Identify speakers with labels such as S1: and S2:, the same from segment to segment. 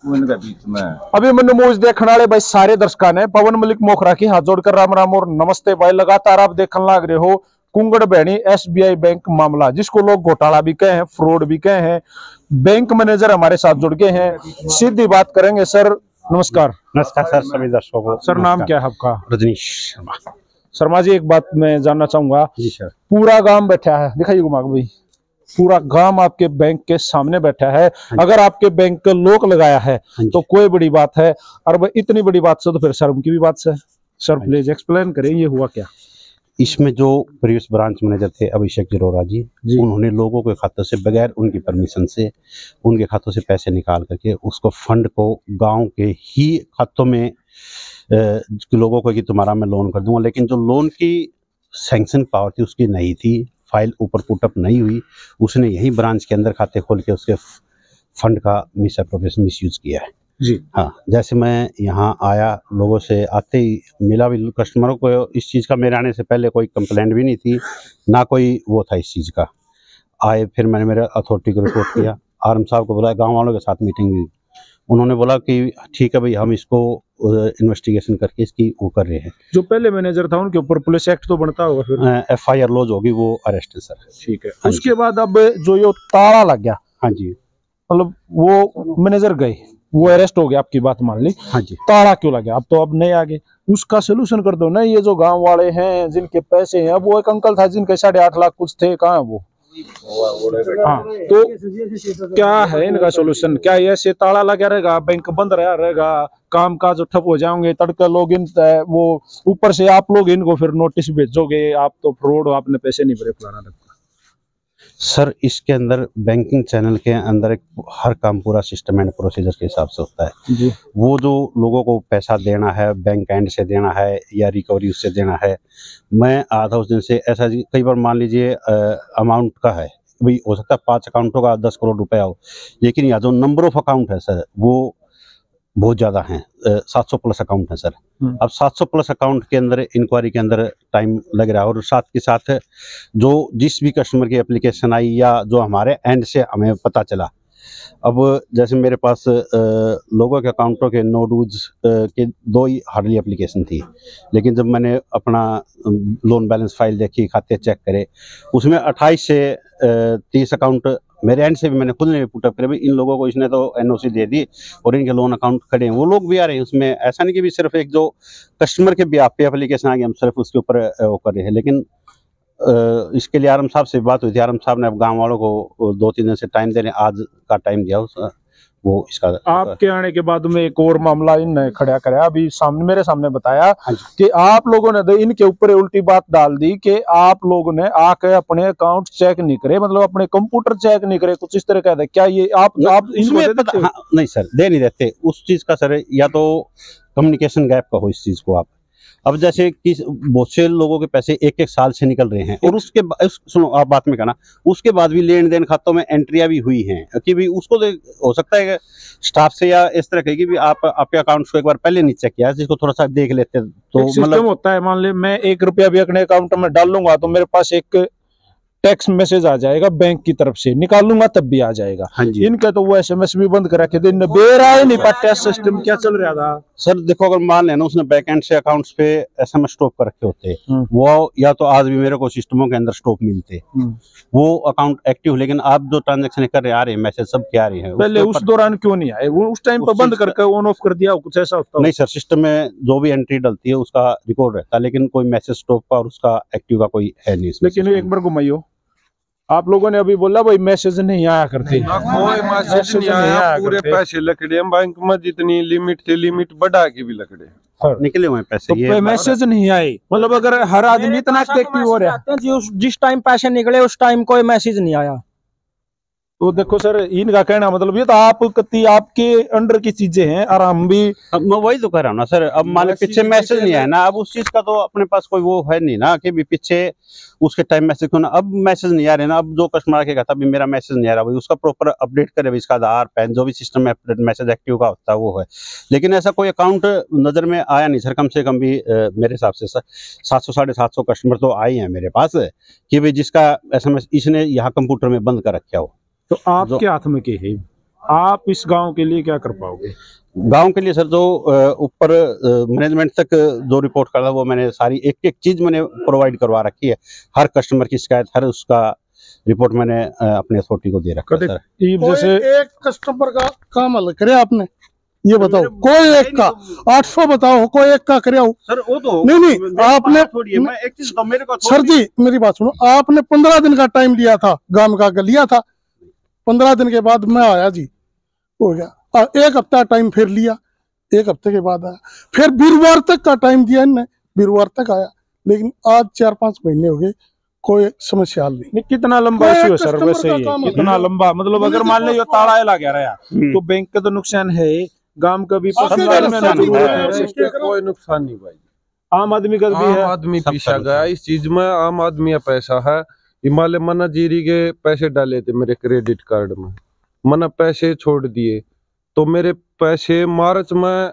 S1: उनके बीच में।
S2: अभी मैंने मूवी देखने वाले भाई सारे दर्शकों ने पवन मलिक मोखरा की हाथ जोड़कर राम राम और नमस्ते भाई। लगातार आप देखने लग रहे हो कुंगड़ बहनी SBI बैंक मामला, जिसको लोग घोटाला भी कहे हैं, फ्रॉड भी कहे हैं। बैंक मैनेजर हमारे साथ जुड़ गए हैं, सीधी बात करेंगे। सर नमस्कार।
S3: नमस्कार सर, सभी दर्शकों को।
S2: सर नाम क्या है आपका?
S3: रजनीश शर्मा।
S2: शर्मा जी, एक बात मैं जानना चाहूंगा।
S3: जी सर।
S2: पूरा गांव बैठा है, दिखाइए घुमा के भाई, पूरा गांव आपके बैंक के सामने बैठा है। अगर आपके बैंक का लॉक लगाया है तो कोई बड़ी बात है, और इतनी बड़ी बात से तो फिर शर्म की भी बात है। सर प्लीज एक्सप्लेन करें, ये हुआ क्या?
S3: इसमें जो प्रीवियस ब्रांच मैनेजर थे अभिषेक जरोरा जी, उन्होंने लोगों के खातों से बगैर उनकी परमिशन से उनके खातों से पैसे निकाल करके उसको फंड को गांव के ही खातों में लोगों को कि तुम्हारा मैं लोन कर दूंगा, लेकिन जो लोन की सैंक्शन पावर थी उसकी नहीं थी, फाइल ऊपर पुटअप नहीं हुई। उसने यही ब्रांच के अंदर खाते खोल के उसके फंड का मिसयूज किया है
S2: जी।
S3: हाँ, जैसे मैं यहाँ आया, लोगों से आते ही मिला भी, कस्टमरों को इस चीज़ का मेरे आने से पहले कोई कंप्लेंट भी नहीं थी, ना कोई वो था इस चीज़ का। आए, फिर मैंने मेरे अथॉरिटी को रिपोर्ट किया, RM साहब को बुलाया, गांव वालों के साथ मीटिंग हुई। उन्होंने बोला कि ठीक है भाई, हम इसको इन्वेस्टिगेशन करके इसकी वो कर रहे हैं।
S2: जो पहले मैनेजर था उनके ऊपर पुलिस एक्ट तो बनता होगा फिर?
S3: FIR लॉज होगी, वो अरेस्ट है सर।
S2: ठीक है। उसके बाद अब जो ये ताला लग गया,
S3: हाँ जी,
S2: मतलब वो मैनेजर गए, वो अरेस्ट हो गया, आपकी बात मान ली।
S3: हाँ जी।
S2: ताला क्यों लग गया? अब तो अब नहीं आगे, उसका सोल्यूशन कर दो ना। ये जो गांव वाले हैं जिनके पैसे हैं, अब वो एक अंकल था जिनके 8.5 लाख कुछ थे, कहाँ है वो? हाँ, तो क्या है इनका सोल्यूशन? क्या ऐसे ताला लगा रहेगा, बैंक बंद रहेगा, काम काज ठप हो जाएंगे, तड़के लोग इन वो ऊपर से आप लोग इनको फिर नोटिस भेजोगे, आप तो फ्रॉड हो, आपने पैसे नहीं भरे, फलाना
S3: सर? इसके अंदर बैंकिंग चैनल के अंदर एक हर काम पूरा सिस्टम एंड प्रोसीजर के हिसाब से होता है
S2: जी।
S3: वो जो लोगों को पैसा देना है, बैंक एंड से देना है या रिकवरी उससे देना है, मैं आधा उस दिन से ऐसा कई बार मान लीजिए अमाउंट का है भाई, हो सकता है 5 अकाउंटों का 10 करोड़ रुपया हो, लेकिन यहाँ जो नंबर ऑफ अकाउंट है सर वो बहुत ज़्यादा हैं। 700 प्लस अकाउंट है सर। अब 700 प्लस अकाउंट के अंदर इंक्वायरी के अंदर टाइम लग रहा है, और साथ के साथ जो जिस भी कस्टमर की एप्लीकेशन आई या जो हमारे एंड से हमें पता चला, अब जैसे मेरे पास लोगों के अकाउंटों के नो ड्यूज के 2 ही हार्डली एप्लीकेशन थी, लेकिन जब मैंने अपना लोन बैलेंस फाइल देखी, खाते चेक करे, उसमें 28 से 30 अकाउंट मेरे एंड से भी मैंने खुद ने पुटअप करे, भाई इन लोगों को इसने तो NOC दे दी और इनके लोन अकाउंट खड़े हैं, वो लोग भी आ रहे हैं उसमें। ऐसा नहीं कि भी सिर्फ एक जो कस्टमर के भी आप पे एप्लीकेशन आ गई हम सिर्फ उसके ऊपर वो कर रहे हैं, लेकिन इसके लिए RM साहब से बात हुई थी। RM साहब ने अब गांव वालों को 2-3 दिन से टाइम दे रहे हैं, आज का टाइम दिया वो इसका।
S2: आपके आने के बाद में एक और मामला इनने खड़ा कराया, अभी सामने मेरे सामने बताया कि आप लोगों ने तो इनके ऊपर उल्टी बात डाल दी कि आप लोगों ने आके अपने अकाउंट चेक नहीं करे, मतलब अपने कंप्यूटर चेक नहीं करे, कुछ इस तरह का है। क्या ये आप
S3: इसमें पता? हाँ, नहीं सर, दे नहीं देते उस चीज का सर, या तो कम्युनिकेशन गैप का हो इस चीज को आप। अब जैसे कि बहुत से लोगों के पैसे 1-1 साल से निकल रहे हैं, और उसके सुनो आप बात में कहना, उसके बाद भी लेन देन खातों में एंट्रियां भी हुई हैं कि भी उसको हो सकता है स्टाफ से या इस तरह की भी आप आपके अकाउंट्स को एक बार पहले नहीं चेक किया, जिसको थोड़ा सा देख लेते तो
S2: मतलब होता है। मान ली मैं 1 रुपया भी अपने अकाउंट में डाल लूंगा तो मेरे पास एक टेक्स्ट मैसेज आ जाएगा बैंक की तरफ से, निकालूंगा तब भी आ जाएगा।
S3: हाँ जी।
S2: इनका तो वो SMS भी बंद कर रखे थे, बेरा ही नहीं पता सिस्टम क्या चल रहा था
S3: सर। देखो, अगर मान लेना उसने बैक एंड से अकाउंट्स पे SMS स्टॉप कर रखे होते, वो या तो आज भी मेरे को सिस्टमों के अंदर स्टॉप मिलते, वो अकाउंट एक्टिव, लेकिन आप जो ट्रांजेक्शन कर रहे आ रहे हैं, मैसेज सब क्या आ रहे हैं,
S2: पहले उस दौरान क्यों नहीं आए? वो उस टाइम पर बंद करके ऑन ऑफ कर दिया, कुछ ऐसा होता?
S3: नहीं सर, सिस्टम में जो भी एंट्री डलती है उसका रिकॉर्ड रहता है, लेकिन कोई मैसेज स्टॉप का और उसका एक्टिव का कोई है नहीं।
S2: लेकिन एक बार घुमाइयो, आप लोगों ने अभी बोला भाई मैसेज नहीं आया करते,
S1: कोई मैसेज नहीं आया, पूरे पैसे लकड़े बैंक में, जितनी लिमिट थी लिमिट बढ़ा के भी लकड़े
S3: निकले हुए पैसे,
S2: तो ये मैसेज नहीं आए। मतलब अगर हर आदमी इतना एक्टिव हो रहा है,
S4: जिस टाइम पैसे निकले उस टाइम कोई मैसेज नहीं आया,
S2: तो देखो सर इनका कहना मतलब ये तो आप कति आपके अंडर की चीजें हैं, और हम भी
S3: अब मैं वही तो कह रहा हूँ ना सर। अब मान पीछे मैसेज नहीं आया ना, अब उस चीज का तो अपने पास कोई वो है नहीं ना कि भी पीछे उसके टाइम मैसेज क्यों ना, अब मैसेज नहीं आ रहे ना। अब जो कस्टमर आके कहता भी मेरा मैसेज नहीं आ रहा, भाई उसका प्रॉपर अपडेट करे, इसका आधार पैन जो भी सिस्टम में मैसेज एक्टिव का होता है वो है, लेकिन ऐसा कोई अकाउंट नजर में आया नहीं सर। कम से कम भी मेरे हिसाब से सर 700-750 कस्टमर तो आए हैं मेरे पास कि भाई जिसका SMS इसने यहाँ कंप्यूटर में बंद कर रखा हो।
S2: तो आपके हाथ में क्या है? आप इस गांव के लिए क्या कर पाओगे?
S3: गांव के लिए सर जो ऊपर मैनेजमेंट तक जो रिपोर्ट करना वो मैंने सारी एक एक चीज मैंने प्रोवाइड करवा रखी है। हर कस्टमर की शिकायत, हर उसका रिपोर्ट मैंने अपने अथॉरिटी को दे रखा है सर।
S2: जैसे
S5: एक कस्टमर का काम अलग करे आपने, ये बताओ, कोई एक का 800 बताओ, कोई एक का करे
S3: सर वो तो
S5: नहीं आपने
S3: मैं एक चीज तो मेरे को
S5: सर जी मेरी बात सुनो, आपने 15 दिन का टाइम लिया था, गांव का लिया था, 15 दिन के बाद मैं आया जी, हो गया। एक हफ्ता टाइम फिर लिया, एक हफ्ते के बाद आया, फिर वीरवार तक का टाइम दिया इनने, वीरवार तक आया, लेकिन आज 4-5 महीने हो गए, कोई समस्या हल नहीं।
S2: कितना लंबा इश्यू है सर? वैसे ही कितना लंबा, मतलब अगर मान लो ताला लगा रहा तो बैंक का तो नुकसान है, गांव का भी
S1: कोई नुकसान नहीं भाई,
S2: आम आदमी का भी है।
S1: आदमी पीछा गया इस चीज में, आम आदमी का पैसा है। हिमालय मना जीरी के पैसे डाले थे मेरे क्रेडिट कार्ड में, मना पैसे छोड़ दिए तो मेरे पैसे मार्च में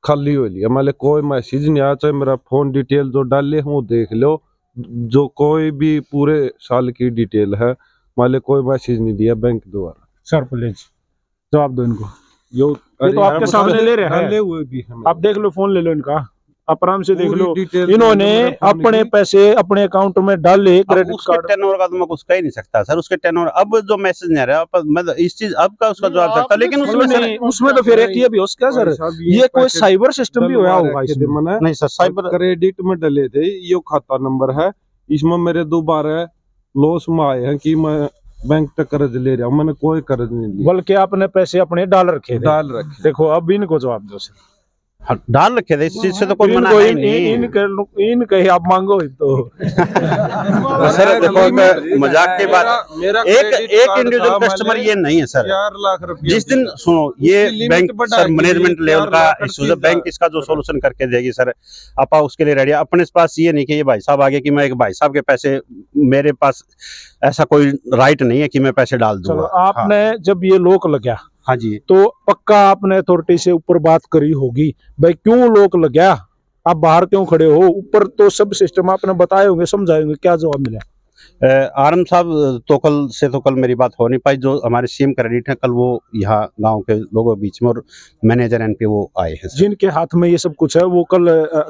S1: खाली हो लिया। मतलब कोई मैसेज नहीं आया, चाहे मेरा फोन डिटेल जो डाले हूँ देख लो, जो कोई भी पूरे साल की डिटेल है, मतलब कोई मैसेज नहीं दिया बैंक द्वारा।
S2: सर प्लीज जवाब दो इनको, ये तो आपके सामने ले रहे हैं,
S1: हुए भी हैं,
S2: आप देख लो, फोन ले लो इनका, आप आराम से देख लो। इन्होंने अपने पैसे अपने अकाउंट में डाले, क्रेडिट कार्ड
S3: टेनओवर का तो मैं कुछ कह ही नहीं सकता सर, उसके टेनओवर अब जो मैसेज नहीं आ रहा, मतलब इस चीज अब का उसका जवाब सकता, लेकिन
S2: उसमें तो फिर एक ये भी हो क्या सर, ये कोई साइबर सिस्टम भी होया होगा इसमें?
S3: नहीं सर, साइबर
S1: क्रेडिट में डले थे, ये खाता नंबर है, इसमें मेरे दोबारा लॉस में आए हैं कि मैं बैंक तक कर्ज ले रहा हूँ, मैंने कोई कर्ज नहीं लिया,
S2: बल्कि आपने पैसे अपने डाल रखे। देखो अब इनको जवाब दो सर,
S3: डाल रखे थे, इस चीज से तो कोई मना है नहीं।
S2: इनके आप मांगो तो
S3: सर देखो मजाक के बाद एक इंडिविजुअल कस्टमर ये नहीं है सर,
S1: 4 लाख रुपए
S3: जिस दिन सुनो ये बैंक सर मैनेजमेंट लेवल का इशू है, बैंक इसका जो सोल्यूशन करके देगी सर, आप उसके लिए रेडी। अपने पास ये नहीं कि ये भाई साहब आगे कि मैं एक भाई साहब के पैसे, मेरे पास ऐसा कोई राइट नहीं है कि मैं पैसे डाल दूंगा।
S2: आपने जब ये लोक लगा,
S3: हाँ जी,
S2: तो पक्का आपने अथॉरिटी से ऊपर बात करी होगी, भाई क्यों लोक लग गया, आप बाहर क्यों खड़े हो? ऊपर तो सब सिस्टम आपने बताए होंगे, समझाए होंगे, क्या जवाब मिला?
S3: आरम साहब तो कल मेरी बात हो नहीं पाई, जो हमारे सीएम क्रेडिट है, कल वो यहाँ गांव के लोगों के बीच में और मैनेजर एनपी वो आए हैं,
S2: जिनके हाथ में ये सब कुछ है, वो कल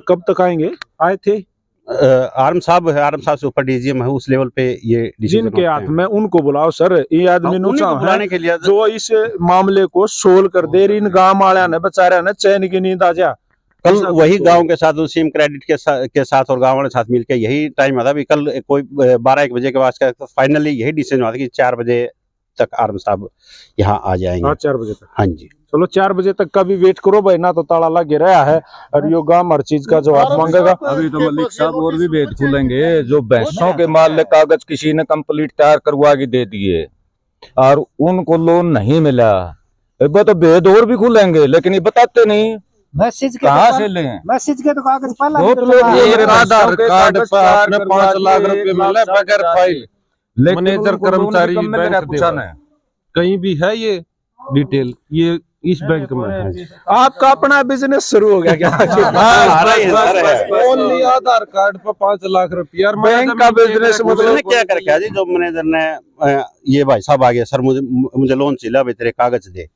S2: कब तक आएंगे? आए थे
S3: आरम साहब है, आरम साहब से ऊपर डीजीएम है, उस लेवल पे ये
S2: जिनके हाथ में, उनको बुलाओ सर, ये आदमी
S3: बुलाने के लिए
S2: जो इस मामले को सोल्व कर दे। इन गांव वाले ने बेचारा ने चैन की नींद आ जा,
S3: कल वही गांव के साथ सीएम क्रेडिट के साथ और गांव वाले साथ मिलकर यही टाइम आता, कल कोई 12-1 बजे के बाद फाइनली यही डिसीजन हुआ था कि 4 बजे तक आरम साहब यहाँ आ जाएंगे।
S2: 4 बजे तक?
S3: हाँ जी,
S2: चलो 4 बजे तक का भी वेट करो भाई, ना तो ताला लग रहा है और यो गांव हर चीज का जवाब मांगेगा।
S6: अभी तो मलिक साहब और भी भेद खुलेंगे, जो भैंसों के माल कागज किसी ने कंप्लीट तैयार करवा के दे दिए और उनको लोन नहीं मिला, अब तो भेद और भी खुलेंगे, लेकिन ये बताते नहीं।
S4: मैसेज
S6: कहाँ से लें?
S4: मैसेज के तो कागज पहला
S6: बहुत लोग आधार कार्ड पर आपने 5 लाख रुपए मिले बगैर फाइल,
S1: मैनेजर कर्मचारी कहीं भी है ये डिटेल, ये इस बैंक में है।
S2: आपका अपना बिजनेस शुरू हो गया क्या?
S1: ओनली आधार कार्ड पर 5 लाख रुपया
S2: बैंक का बिजनेस,
S3: मतलब क्या करके जी, जो मैनेजर ने ये भाई साहब आ गया, सर मुझे लोन चाहिए, अभी तेरे कागज दे,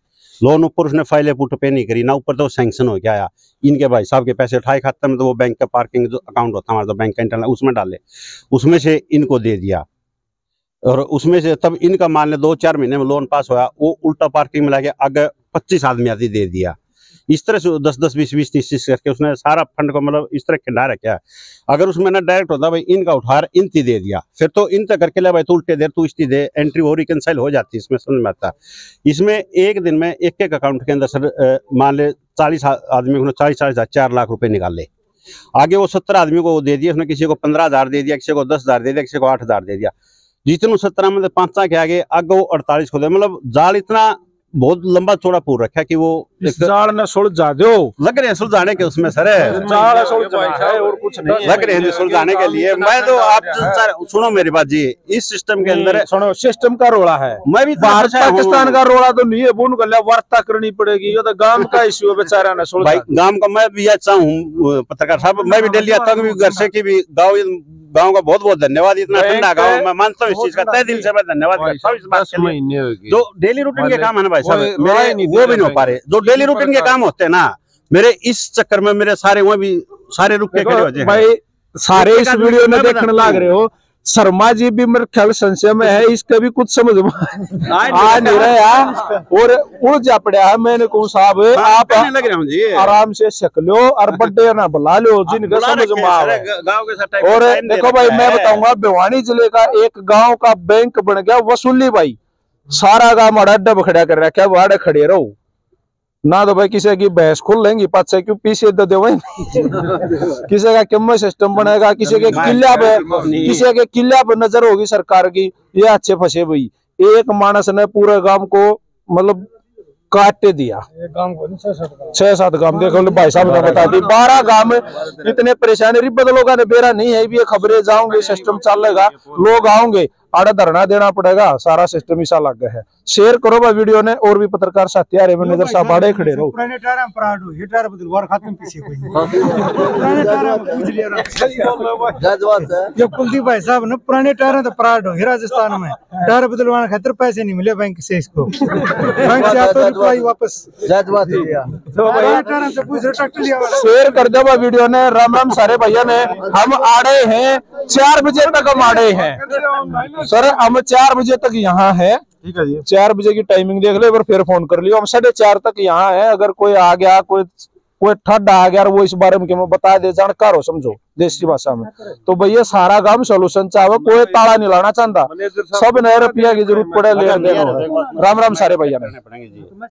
S3: लोन ऊपर उसने फाइलें पुट पे नहीं करी ना, ऊपर तो सैंक्शन हो गया आया, इनके भाई साहब के पैसे उठाए खाते में, तो वो बैंक का पार्किंग जो अकाउंट होता है हमारा, तो बैंक का इंटरनल उसमें डाले, उसमें से इनको दे दिया, और उसमें से तब इनका मान ले 2-4 महीने में लोन पास हुआ, वो उल्टा पार्किंग में लाके आगे 25 आदमी आदि दे दिया। इस तरह से 10-10, 20-20, 30-30 करके उसने सारा फंड को मतलब इस तरह खिंडा रखा। अगर उसमें ना डायरेक्ट होता भाई इनका उठा इनती दे दिया, फिर तो इनते करके ले भाई तू उल्टे दे, तू इसती दे, एंट्री वो रिकनसाइल हो जाती है, इसमें समझ में आता। इसमें एक दिन में एक अकाउंट के अंदर सर मान ले 40 आदमी को 40-40 4 लाख रुपए निकाले, आगे वो 17 आदमी को दे दिया, उसने किसी को 15,000 दे दिया, किसी को 10,000 दे दिया, किसी को 8,000 दे दिया, जितने 17 में 5 के आगे वो 48 को दे, मतलब जाल इतना बहुत लंबा चौड़ा पूर रखा कि वो
S2: जाल न सुलझा दो,
S3: लग रहे हैं सुलझाने के उसमें सर
S2: जाल सुलझाना है और कुछ नहीं
S3: लग रहे हैं सुलझाने के लिए। मैं तो आप सुनो मेरी बात जी, इस सिस्टम के अंदर
S2: सुनो, सिस्टम का रोड़ा है,
S3: मैं भी
S2: भारत पाकिस्तान का रोड़ा तो नहीं है, वो वार्ता करनी पड़ेगी, ये तो गांव का इश्यू है बेचारा ने।
S3: गांव का मैं भी अच्छा हूँ पत्रकार साहब, मैं भी डेली आता हूँ घर से कि भी गाँव गांव का बहुत बहुत धन्यवाद। इतना ठंडा गांव मैं मानता हूँ इस चीज का, तहे दिल से मैं धन्यवाद करता हूँ इस बात
S1: 10
S3: के लिए।
S1: महीने हो गए
S3: जो डेली रूटीन के काम है ना भाई साहब,
S1: वो
S3: मेरे
S1: नहीं
S3: वो भी नहीं हो पा रहे। जो डेली रूटीन के काम होते हैं ना, मेरे इस चक्कर में मेरे सारे वो भी सारे रुक के खड़े हो जाए।
S2: भाई सारे इस वीडियो में देखने लग रहे हो, शर्मा जी भी मेरे ख्याल संशय में है, इसका भी कुछ समझ में आ नहीं रहा है और उड़ जा पड़ा है। मैंने कहा साहब आप
S3: लग रहा हूँ जी,
S2: आराम से शक लो और बर्थडे ना बुला लो जिनका समझ में आवे।
S3: गाँव के साथ
S2: और देखो भाई मैं बताऊंगा, भिवानी जिले का एक गांव का बैंक बन गया वसूली भाई, सारा गांव अड्डा बखड़ा कर रखा है, वाड़े खड़े रहो ना तो भाई किसी की भैंस खुल लेंगी पाछे क्यों पीछे दे दे किसी का किम्मत सिस्टम बनेगा, किसी के किला पे नजर होगी सरकार की, ये अच्छे फंसे भाई। एक मानस ने पूरे गांव को मतलब काटे दिया, 6-7 गांव देखो भाई साहब ने बता दी, 12 गांव इतने परेशानी रिब्बत लोगों ने बेरा नहीं है, ये खबरें जाओगे सिस्टम चलेगा, लोग आओगे आड़ा धरना देना पड़ेगा, सारा सिस्टम ऐसा लग गया है। शेयर करो भाई वीडियो ने, और भी पत्रकार साथी आ रहे हैं, इधर साहब आड़े खड़े रहो।
S4: पुराने टायर में पराड हो, ये टायर बदलवार खाते पीछे कोई पुराने टायर में पूछ लिया ये कुलदीप भाई साहब ने पुराने टायर तो पराड हो, राजस्थान में टायर बदलवाने खातिर पैसे नहीं मिले बैंक से, इसको बैंक से आता रिप्लाई वापस टायर से पूछ रहे ट्रैक्टर लिया।
S2: शेयर कर दो वीडियो ने। राम राम सारे भैया ने, हम आड़े हैं 4 बजे तक, हम आड़े हैं सर, हम 4 बजे तक यहाँ है, ठीक है जी, 4 बजे की टाइमिंग देख लो, एक बार फिर फोन कर लियो। हम 4:30 तक यहाँ है, अगर कोई आ गया, कोई ठड्डा आ गया और वो इस बारे में बता दे, जानकार हो समझो देसी भाषा में, तो भैया सारा काम सोल्यूशन चाहे, कोई ताला नहीं लाना चाहता, सब नए रुपया की जरूरत पड़े ले। राम राम सारे भैया ने।